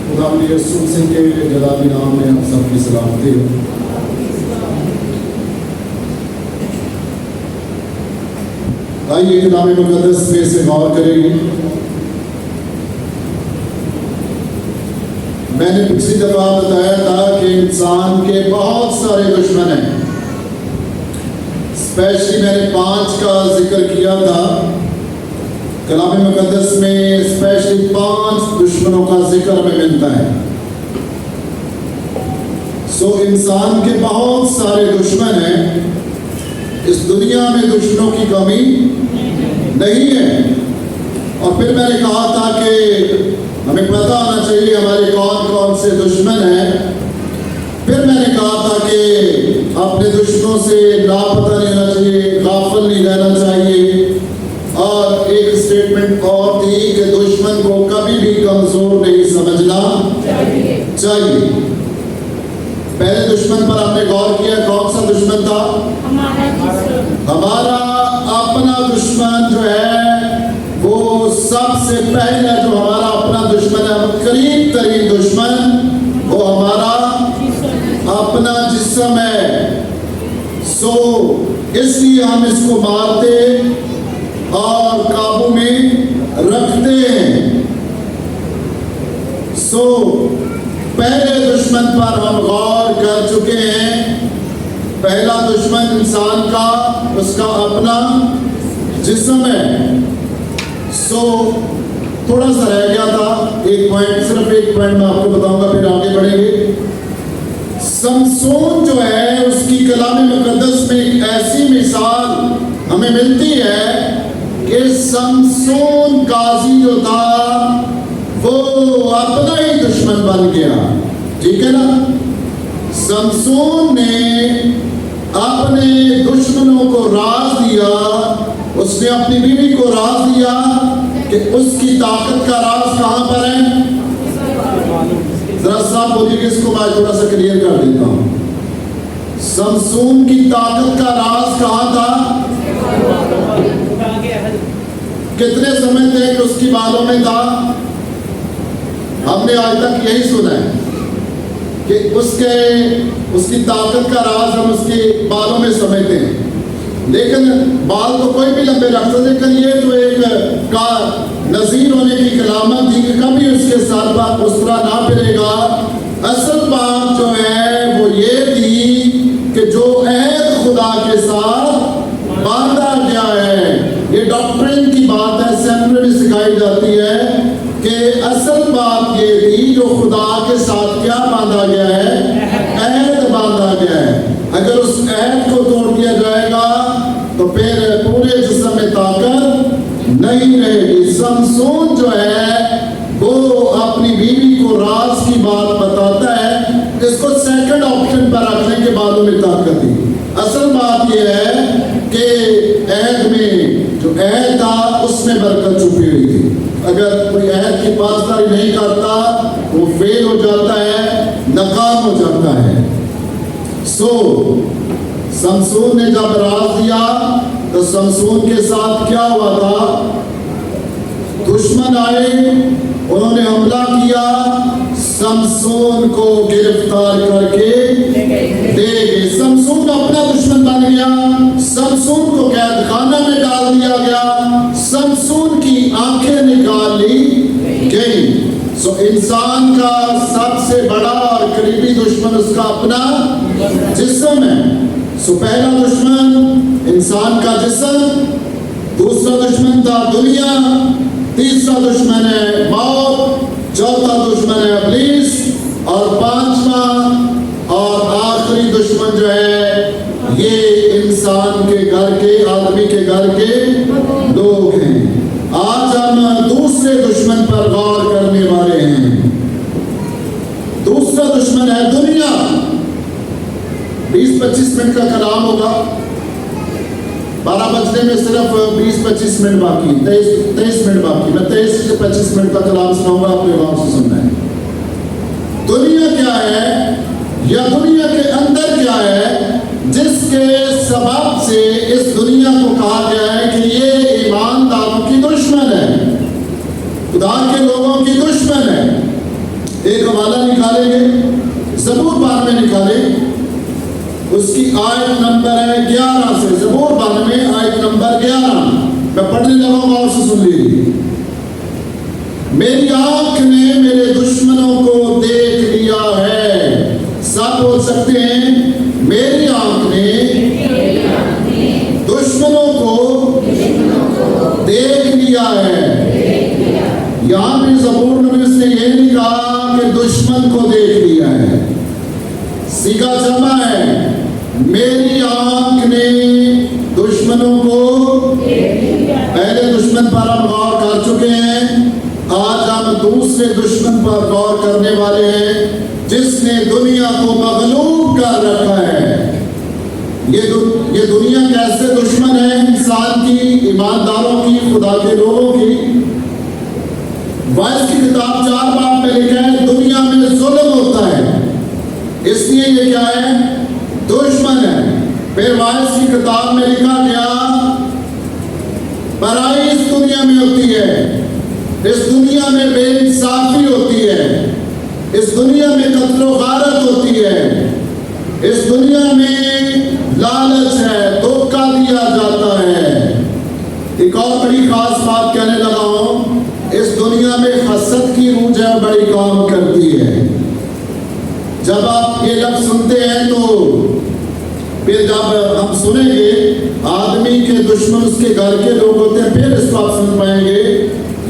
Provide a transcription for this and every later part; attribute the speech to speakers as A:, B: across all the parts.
A: خدا یسوع مسیح کے جلالی نام میں آپ سب کی سلامتی ہو۔ آئیے کلام مقدس پہ سے غور کریں گے۔ میں نے پچھلی دفعہ بتایا تھا کہ انسان کے بہت سارے دشمن ہیں، اسپیشلی میں نے 5 کا ذکر کیا تھا۔ کلام مقدس میں اسپیشلی 5 دشمنوں کا ذکر ہمیں ملتا ہے۔ انسان کے بہت سارے دشمن ہیں، اس دنیا میں دشمنوں کی کمی نہیں ہے۔ اور پھر میں نے کہا تھا کہ ہمیں پتہ ہونا چاہیے ہمارے کون کون سے دشمن ہیں۔ پھر میں نے کہا تھا کہ اپنے دشمنوں سے لاپتہ نہیں ہونا چاہیے، غافل نہیں رہنا چاہیے۔ اور ایک اسٹیٹمنٹ اور تھی کہ دشمن کو کبھی بھی کمزور نہیں سمجھنا چاہیے۔ پہلے دشمن پر آپ نے غور کیا، کون سا دشمن تھا؟ ہمارا اپنا دشمن جو ہے وہ سب سے پہلا جو ہمارا اپنا دشمن ہے، قریب ترین دشمن، وہ ہمارا اپنا جسم ہے۔ اس لیے ہم اس کو مارتے اور قابو میں رکھتے ہیں۔ پہلے دشمن پر ہم غور کر چکے ہیں۔ پہلا دشمن انسان کا اس کا اپنا جسم ہے۔ تھوڑا سا رہ گیا تھا، صرف ایک پوائنٹ میں آپ کو بتاؤں گا، پھر آگے بڑھیں گے۔ سمسون جو ہے اس کی کلام مقدس میں ایک ایسی مثال ہمیں ملتی ہے کہ سمسون قاضی جو تھا وہ اپنا ہی دشمن بن گیا، ٹھیک ہے نا۔ سمسون نے اپنے دشمنوں کو راز دیا، اس نے اپنی بیوی کو راز دیا کہ اس کی طاقت کا راز کہاں پر ہے۔ ذرا صاحب بولیے کہ اس کو میں تھوڑا سا کلیئر کر دیتا ہوں۔ سمسون کی طاقت کا راز کہاں تھا؟ کتنے سمجھتے ہیں کہ اس کی بالوں میں تھا؟ ہم نے آج تک یہی سنا ہے کہ اس کی طاقت کا راز ہم اس کے بالوں میں سمجھتے ہیں، لیکن بال تو کوئی بھی لمبے رکھ سکتے، لیکن یہ جو ایک نذیر ہونے کی علامت تھی کہ کبھی اس کے ساتھ بات اس طرح نہ پھرے گا۔ اصل بات جو ہے وہ یہ تھی کہ جو عہد خدا کے ساتھ باندھا گیا ہے، یہ ڈاکٹرین کی بات ہے، سیمینر میں سکھائی جاتی ہے کہ اصل بات یہ تھی جو خدا کے ساتھ کیا باندھا گیا ہے، عہد باندھا گیا ہے۔ اگر اس عہد کو توڑ دیا جائے گا تو پھر پورے جسم میں طاقت نہیں رہے گی۔ سمسون جو ہے وہ اپنی بیوی کو راز کی بات بتاتا ہے، اس کو سیکنڈ آپشن پر رکھنے کے بالوں میں طاقت تھی۔ اصل بات یہ ہے کہ عہد میں جو عہد تھا اس میں برکت چھپی ہوئی تھی۔ اگر کوئی عہد کی پاسداری نہیں کرتا وہ فیل ہو جاتا ہے، ناکام ہو جاتا ہے۔ سمسون نے جب راز دیا تو سمسون کے ساتھ کیا ہوا تھا؟ دشمن آئے، انہوں نے حملہ کیا، سمسون کو گرفتار کر کے دے گئے۔ سمسون اپنا دشمن بن گیا، سمسون کو قید خانہ میں ڈال دیا گیا، سمسون کی آنکھیں نکال لی گئی۔ انسان کا سب سے بڑا اور قریبی دشمن اس کا اپنا جسم ہے۔ پہلا دشمن انسان کا جسم، دوسرا دشمن تھا دنیا، تیسرا دشمن ہے موت، چوتھا دشمن ہے ابلیس، اور پانچواں اور آخری دشمن جو ہے یہ انسان کے گھر کے، آدمی کے گھر کے لوگ ہیں۔ آج ہم دوسرے دشمن پر غور کرنے والے ہیں۔ دوسرا دشمن ہے دنیا۔ 20-25 منٹ کا کلام ہوگا، 12 بجنے میں صرف 20-25 منٹ باقی، 23 منٹ باقی۔ میں 23 سے 25 منٹ کا کلام سناؤں گا، آپ نے غور سے سننا ہے۔ دنیا کیا ہے یا دنیا کے اندر کیا ہے جس کے سبب سے اس دنیا کو کہا گیا ہے کہ یہ ایمانداروں کی دشمن ہے، خدا کے لوگوں کی دشمن ہے۔ ایک نکالیں، اس کی آیت نمبر ہے 11 سے، زبور 92 آیت نمبر 11، میں پڑھنے لگا ہوں، غور سے سن لیجیے۔ میری آنکھ نے میرے دشمنوں کو دیکھ لیا ہے، سب بول سکتے ہیں، میری آنکھ نے دشمنوں کو دیکھ لیا ہے۔ یہاں بھی زبور نویس نے یہ نہیں کہا کہ دشمن کو دیکھ لیا ہے، سیگا جمع ہے، میری آنکھ نے دشمنوں کو، پہلے دشمن پر ہم غور کر چکے ہیں، آج ہم دوسرے دشمن پر غور کرنے والے ہیں جس نے دنیا کو مغلوب کر رکھا ہے۔ یہ دنیا کیسے دشمن ہے؟ انسان کی، ایمانداروں کی، خدا کے لوگوں کی۔ وائس کی کتاب 4 باب میں لکھا ہے دنیا میں ظلم ہوتا ہے، اس لیے یہ کیا ہے؟ دشمن ہے۔ پھر وائس کی کتاب میں لکھا گیا برائی اس دنیا میں ہوتی ہے، اس دنیا میں بے انصافی ہوتی ہے، اس دنیا میں قتل و غارت ہوتی ہے، اس دنیا میں لالچ ہے، دھوکہ دیا جاتا ہے۔ ایک اور بڑی خاص بات کہنے لگا ہوں، اس دنیا میں حسد کی روح جو ہے بڑی کام کرتی ہے۔ جب آپ یہ لفظ سنتے ہیں تو پھر جب ہم سنیں گے آدمی کے دشمن اس کے گھر کے لوگ ہوتے ہیں، پھر اس کو آپ سن پائیں گے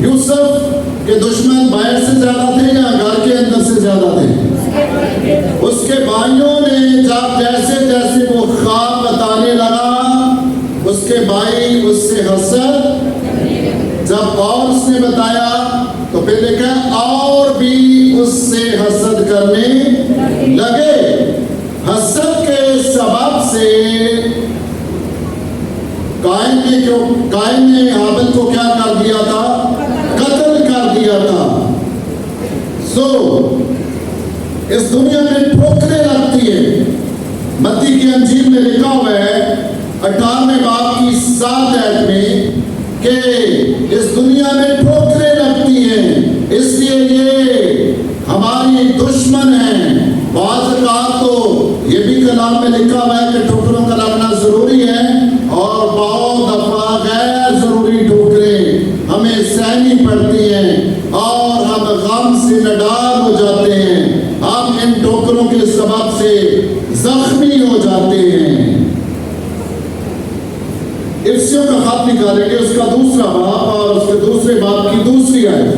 A: یوسف کے دشمن باہر سے زیادہ تھے یا گھر کے اندر سے زیادہ تھے؟ اس کے بھائیوں نے جب جیسے جیسے وہ خواب بتانے لگا، اس کے بھائی اس سے حسد، جب اور اس نے بتایا تو پھر دیکھا اور بھی اس سے حسد کرنے لگے۔ حسد کے سبب سے قائن نے ہابیل کو کیا کر دیا تھا؟ قتل کر دیا تھا۔ اس دنیا میں ٹھوکریں لگتی ہیں۔ متی کی انجیل میں لکھا ہوا ہے 18 باب کی 7 آیت میں کہ اس دنیا میں ٹھوکریں لگتی ہیں، اس لیے یہ ہماری دشمن ہیں۔ بعض اوقات تو یہ بھی کلام میں لکھا ہوا ہے کہ ٹھوکروں کا لگنا ضروری ہے، اور بہت دفعہ غیر ضروری ٹھوکریں ہمیں سہنی پڑتی ہیں اور ہم غم سے نڈال ہو جاتے ہیں، ہم ان ٹھوکروں کے سبب سے زخمی ہو جاتے ہیں۔ افسیوں کا خط نکالیں گے، اس کا 2 باب اور اس کے 2 باب کی 2 آیت،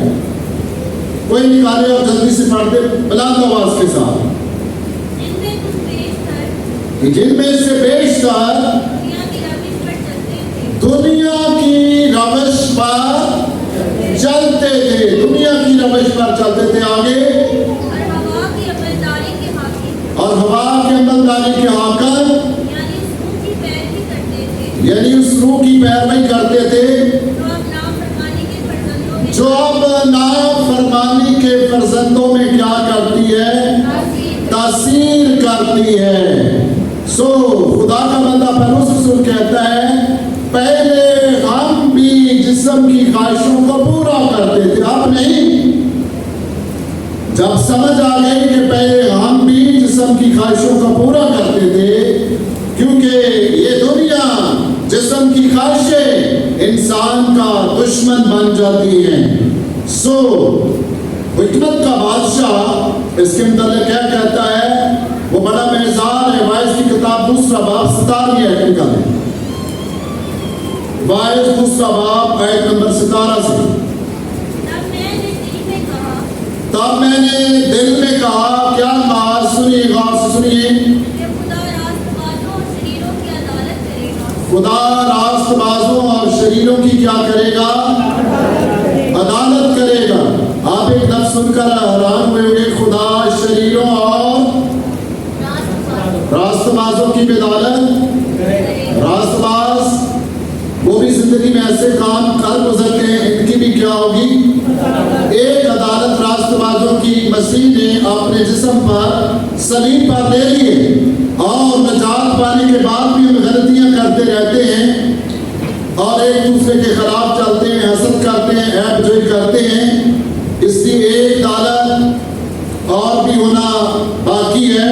A: کوئی نکالے اور جلدی سے پڑھ دے بلند آواز کے ساتھ۔ جن میں سے بیشتر دنیا کی روش پر چلتے تھے، دنیا کی روش پر چلتے تھے، آگے اور ہوا کی عملداری کے حاکم، یعنی اس روح کی پیروی کرتے تھے جو اب نافرمانی کے فرزندوں میں کیا کرتی ہے؟ تاثیر کرتی ہے۔ خدا کا بندہ پولس رسول کہتا ہے پہلے ہم بھی جسم کی خواہشوں کو پورا کرتے تھے، اب نہیں۔ جب سمجھ آ گئی کہ پہلے ہم بھی جسم کی خواہشوں کو پورا کرتے تھے، کیونکہ یہ دنیا جسم کی خواہشیں انسان کا دشمن بن جاتی ہیں۔ حکمت کا بادشاہ اس کے متعلق کیا کہتا ہے؟ وہ بڑا معزار ہے۔ وائس کی کتاب 2 باب 17 آیت کا ہے، وائس 2 باب آیت نمبر 17 سے۔ تب میں نے دل میں کہا، کیا کہا؟ سنیے، غور سے سنیے۔ خدا راست بازوں اور شریروں کی کیا کرے گا؟ عدالت کرے گا۔ آپ ایک لفظ سن کر حیران ہوئے ہوئے، خدا شریروں اور راست بازوں کی بھی عدالت۔ راست باز وہ بھی زندگی میں ایسے کام کر گزرتے ہیں، ان کی بھی کیا ہوگی؟ ایک عدالت راست بازوں کی مسیح نے اپنے جسم پر صلیب پر لے لیے، اور نجات پانے کے بعد بھی ہم غلطیاں کرتے رہتے ہیں اور ایک دوسرے کے خلاف چلتے ہیں، حسد کرتے ہیں، عیب جوئی کرتے ہیں۔ اس لیے ایک عدالت اور بھی ہونا باقی ہے،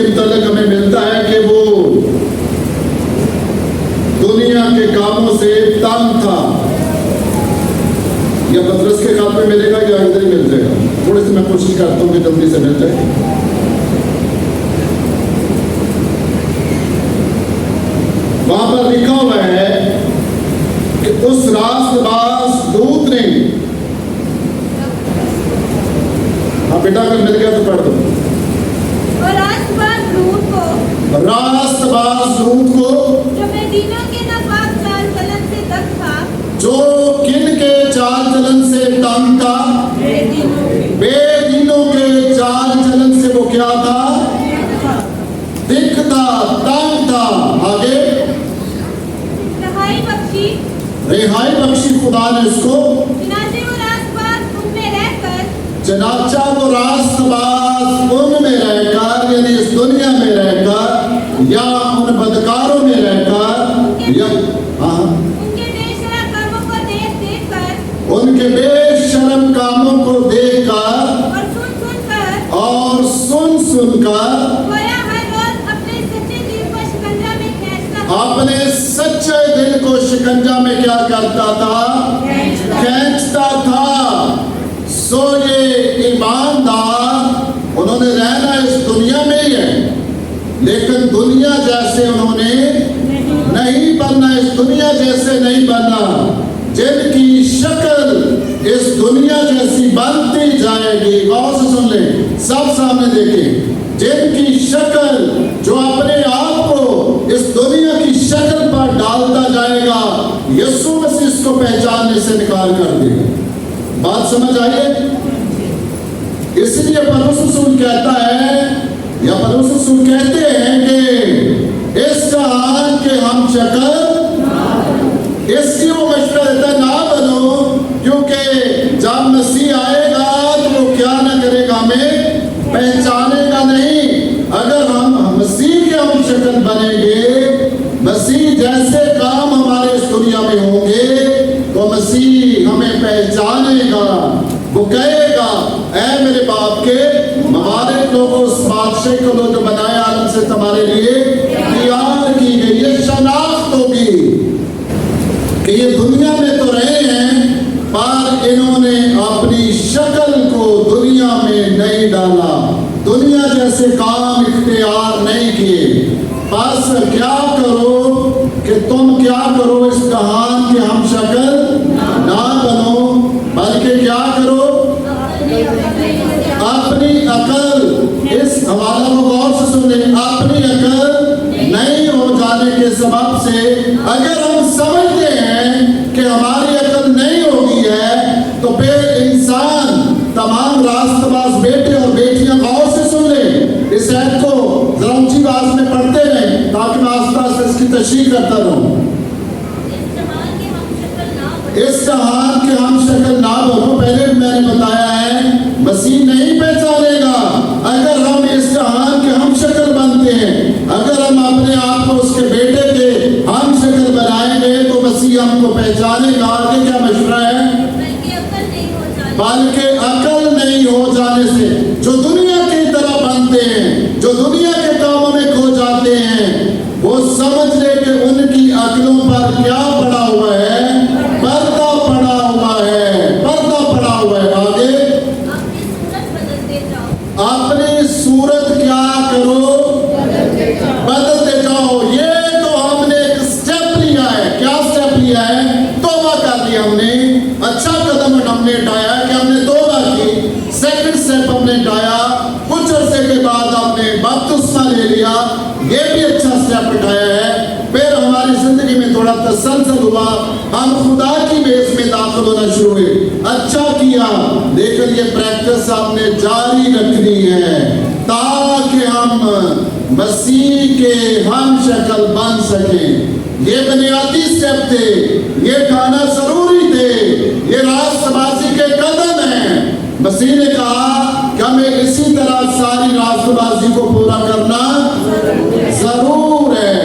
A: کے متعلق ہمیں ملتا ہے کہ وہ دنیا کے کاموں سے تنگ تھا. یا پطرس کے خط میں ملے گا یا ادھر ہی مل جائے گا؟ تھوڑی سی میں کوشش کرتا ہوں کہ جلدی سے مل جائے. وہاں پر لکھا ہوا ہے کہ اس راست باز دودت نے، ہاں بیٹا اگر مل گیا تو پڑھ دو.
B: اور راست باز دودت کو،
A: راست باز دودت کو
B: جو مدینوں کے ناپاک چال چلن سے تنگ تھا،
A: جو کن کے چال چلن سے تنگ تھا، بے دینوں کے چال چلن سے وہ کیا تھا؟ دکھتا، تنگ تھا. آگے رہائی بخشی خدا نے اس کو،
B: چنانچہ وہ راست باز ان میں رہ کر،
A: چنانچہ وہ راست باز ان میں رہ کر، یعنی اس دنیا میں رہ کر یا ان بدکاروں میں رہ کر، یا
B: ان کے بے شرم کاموں کو دیکھ دیکھ کر،
A: ان کے بے شرم کاموں کو دیکھ کر
B: اور سن سن کر،
A: گویا ہر روز
B: اپنے سچے دل کو شکنجہ میں کھینچتا تھا.
A: اپنے سچے دل کو شکنجہ میں کیا کرتا تھا؟ کھینچتا تھا. سو یہ ایماندار انہوں نے رہنا اس دنیا میں ہی ہے، لیکن دنیا جیسے انہوں نے نہیں بننا، اس دنیا جیسے نہیں بننا. جن کی شکل اس دنیا جیسی بنتی جائے گی، غور سے سن لیں، سب سامنے دیکھیں، جن کی شکل جو اپنے آپ کو اس دنیا کی شکل پر ڈالتا جائے گا، یسوع مسیح اس کو پہچاننے سے انکار کر دے گا. بات سمجھ آئیے؟ اس لیے پولس رسول کہتا ہے، یا پولس رسول کہتے ہیں کہ اس کا حال کہ ہم شکل، اس کی وہ مشورہ دیتا ہے نہ بنو، کیونکہ جب مسیح آئے گا تو وہ کیا نہ کرے گا، ہمیں پہچانے گا نہیں. اگر ہم مسیح کے ہم شکل بنیں گے، مسیح جیسے کام ہمارے اس دنیا میں ہوں گے، تو مسیح ہمیں پہچانے گا. وہ کہے گا اے میرے باپ کے مبارک لوگوں، اس بادشاہ کو جو بنایا عالم سے تمہارے لیے تیار کی گئی. یہ شناخت ہوگی کہ یہ دنیا میں تو رہے ہیں، پر انہوں نے اپنی شکل کو دنیا میں نہیں ڈالا، دنیا جیسے کام اختیار نہیں کیے. بس کیا کرو کہ تم کیا کرو، اس کہان کے ہم شکل نہ بنو، بلکہ کیا کرو، اپنی عقل، اس حوالہ کو غور سے سن لیں، اپنی عقل نہیں ہو جانے کے سبب سے اگر ہم سمجھتے ہیں کہ ہماری عقل نہیں ہوگی ہے، تو پھر انسان تمام راست باز بیٹے اور بیٹیاں غور سے سن لیں. اس ایت کو ذرا اونچی آواز میں پڑھتے رہیں تاکہ میں آس پاس اس کی تشریح کرتا رہوں. اس کا حال کہ ہم شکل نہ بنو، پہلے بھی میں نے بتایا ہے، مسیح نہیں پہچانے گا اگر ہم اس کا حال کہ ہم شکل بنتے ہیں. اگر ہم اپنے آپ کو اس کے بیٹے کے ہم شکل بنائیں گے تو مسیح ہم کو پہچانے گا. آگے کیا مشورہ ہے؟ بلکہ عقل نہیں ہو جانے سے. جو دنیا کی طرح بنتے ہیں، جو دنیا کے کاموں میں کھو جاتے ہیں، وہ سمجھ لے کہ ان کی عقلوں پر کیا پڑا ہوا ہے؟ پردہ پڑا ہوا ہے، پردہ پڑا ہوا ہے. آگے اپنی صورت کیا کرو؟ بدلتے جاؤ. یہ تو ہم نے ایک سٹیپ لیا ہے. کیا سٹیپ لیا ہے؟ توبہ کر لیا ہم نے. اچھا قدم ہم نے اٹھایا کہ ہم نے توبہ کی. سیکنڈ سٹیپ ہم نے اٹھایا، کچھ عرصے کے بعد ہم نے بپتسمہ لے لیا. یہ بھی اچھا سٹیپ اٹھایا ہے. پھر ہماری زندگی میں تھوڑا تسلسل ہوا، ہم خدا کی بیس میں داخل ہونا شروع ہوئے. اچھا کیا، لیکن یہ پریکٹس ہم نے جاری رکھنی ہے تاکہ ہم مسیح کے ہم شکل بن سکیں. یہ بنیادی سٹیپ تھے، یہ کھانا ضروری تھے، یہ راست بازی کے قدم ہیں. مسیح نے کہا کہ ہمیں اسی طرح ساری راست بازی کو پورا کرنا ضرور ہے.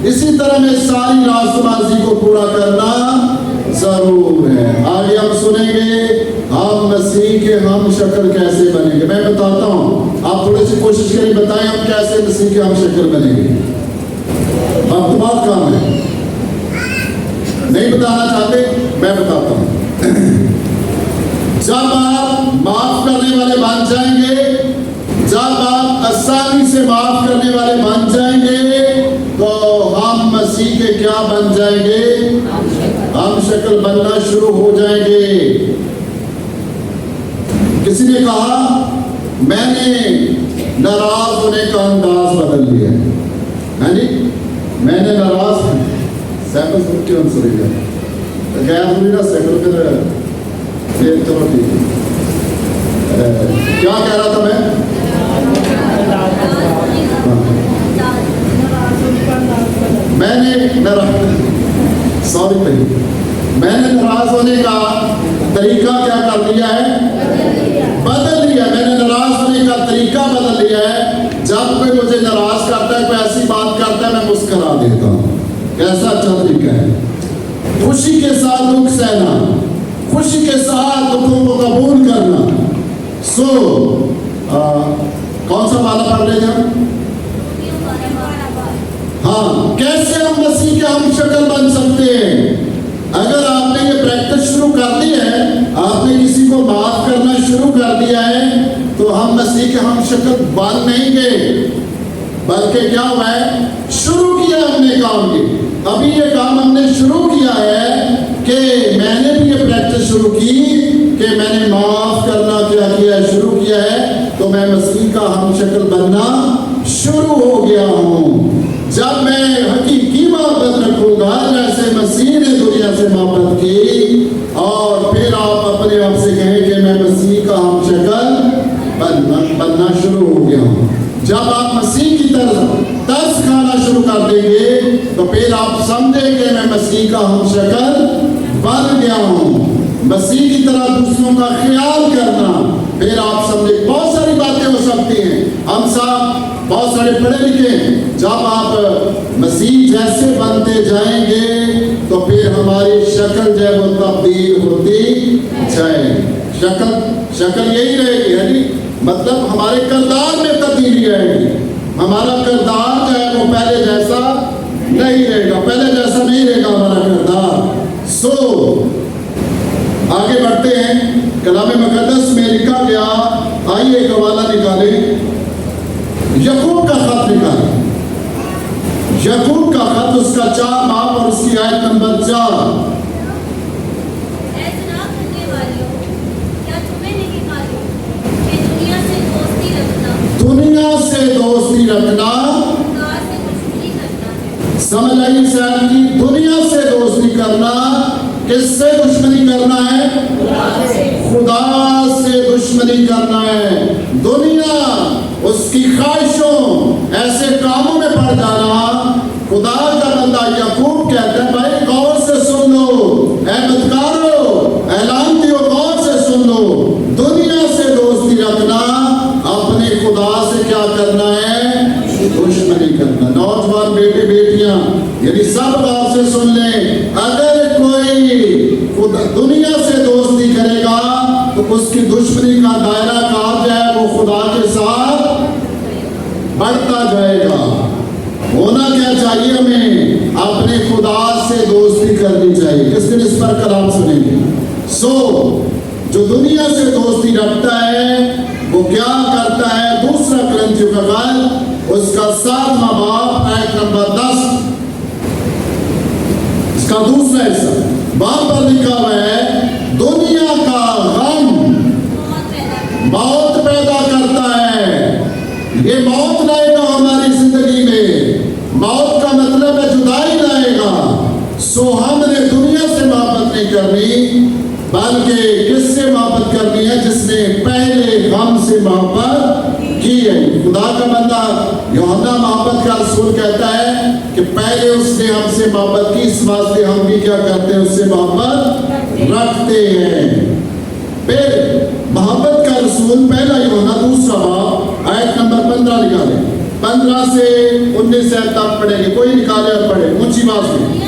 A: اسی طرح میں ساری راست بازی کو پورا کرنا ضرور ہے. آگے ہم سنیں گے ہم مسیح کے ہم شکل کیسے بنیں گے. میں بتاتا ہوں, آپ تھوڑی سی کوشش کریں, بتائیں ہم کیسے مسیح کے ہم شکل بنیں گے. اب بات کام ہے, نہیں بتانا چاہتے, میں بتاتا ہوں. جب آپ معاف کرنے والے بن جائیں گے, جب آپ آسانی سے معاف کرنے والے بن جائیں گے, تو ہم مسیح کے کیا بن جائیں گے؟ ہم شکل بننا شروع ہو جائیں گے. کسی نے کہا میں نے ناراض ہونے کا انداز بدل لیا ہے. ہاں جی, میں نے ناراض سیکل سن کے ہم سنیں گے گیا ہوئی نا سیکل پھر چلو ٹھیک ہے. کیا کہہ رہا تھا میں؟ میں نے ناراض ہونے کا طریقہ کیا کر لیا ہے؟ بدل لیا. میں نے ناراض ہونے کا طریقہ بدل لیا ہے. جب کوئی مجھے ناراض کرتا ہے, کوئی ایسی بات کرتا ہے, میں مسکرا دیتا ہوں. کیسا اچھا طریقہ ہے. خوشی کے ساتھ دکھ سہنا, خوشی کے ساتھ دکھوں کو قبول کرنا. کون سا والا پڑھ رہے ہیں؟ ہاں, کیسے ہم مسیح کے ہم شکل بن سکتے ہیں. اگر آپ نے یہ پریکٹس شروع کر دی ہے, آپ نے کسی کو معاف کرنا شروع کر دیا ہے, تو ہم مسیح کے ہم شکل بن نہیں گے, بلکہ کیا ہوا ہے؟ شروع کیا ہم نے کام کی. ابھی یہ کام ہم نے شروع کیا ہے کہ میں نے بھی یہ پریکٹس شروع کی کہ میں نے معاف کرنا کیا کیا ہے, شروع کیا ہے, تو میں مسیح کا ہم شکل بننا شروع ہو گیا ہوں. جب میں حقیقی محبت رکھوں گا جیسے مسیح نے دنیا سے محبت کی, اور پھر آپ اپنے آپ سے کہیں کہ میں مسیح کا ہم شکل بننا شروع ہو گیا ہوں. جب آپ مسیح کی طرز کھانا شروع کر دیں گے, تو پھر آپ سمجھیں کہ میں مسیح کا ہم شکل بن گیا ہوں. مسیح کی طرح دوسروں کا خیال کرنا, پھر آپ سمجھیں. بہت ساری باتیں ہو سکتی ہیں, ہم سب بہت سارے پڑھے لکھے. جب آپ مسیح جیسے بنتے جائیں گے, تو پھر ہماری شکل جو ہے وہ تبدیل ہوتی جائے. شکل یہی رہے گی, ہے جی, مطلب ہمارے کردار میں تبدیلی آئے گی. ہمارا کردار جو ہے وہ پہلے جیسا نہیں رہے گا, پہلے جیسا نہیں رہے گا ہمارا کردار. آگے بڑھتے ہیں. کلام مقدس میں لکھا گیا, آئیے ایک حوالہ نکالیں. یعقوب کا خط نکالیں. یعقوب کا خط, اس کا 4 باب اور اس کی آیت نمبر 4. دنیا سے دوستی رکھنا, سمجھ آئی صاحب کی, دنیا سے دوستی کرنا. کس سے دشمنی کرنا ہے؟ خدا سے دشمنی کرنا ہے. دنیا, اس کی خواہشوں, ایسے کاموں میں پڑ جانا. خدا کا بندہ یعقوب کہتا ہے, بھائی غور سے سن لو, اے بدکارو, اعلان دیو, غور سے سن لو. دنیا سے دوستی رکھنا, اپنے خدا سے کیا کرنا ہے؟ دشمنی کرنا. نوجوان بیٹے بیٹیاں, یعنی سب غور سے سن لیں. اگر کوئی دنیا سے دوستی کرے گا, تو اس کی دشمنی کا دائرہ کار جو ہے وہ خدا کے ساتھ بڑھتا جائے گا. ہونا کیا چاہیے ہمیں؟ اپنے خدا سے دوستی کرنی چاہیے. کس دن اس پر کلام سنیں گے. جو دنیا سے دوستی رکھتا ہے وہ کیا کرتا ہے؟ 2 کرنتھیوں کا خط, اس کا 7واں باب آیت نمبر 10, اس کا دوسرا حصہ. باب پر لکھا ہوا ہے, دنیا کا غم موت پیدا کرتا ہے. یہ موت لائے گا ہماری زندگی میں. موت کا مطلب ہے جدائی لائے گا. ہم نے دنیا سے محبت نہیں کرنی, بلکہ کس سے محبت کرنی ہے؟ جس نے پہلے ہم سے محبت کی ہے. خدا کا بندہ یوحنا محبت کا رسول کہتا ہے کہ پہلے اس نے ہم سے محبت کی, اس واسطے ہم بھی کیا کرتے ہیں؟ اس سے محبت رکھتے ہیں. پھر محبت کا رسول پہلا یوحنا 2 باب آیت نمبر 15 نکالے. 15 سے 19 تک پڑھیں گے. کوئی نکالے اور پڑھے اونچی بات میں.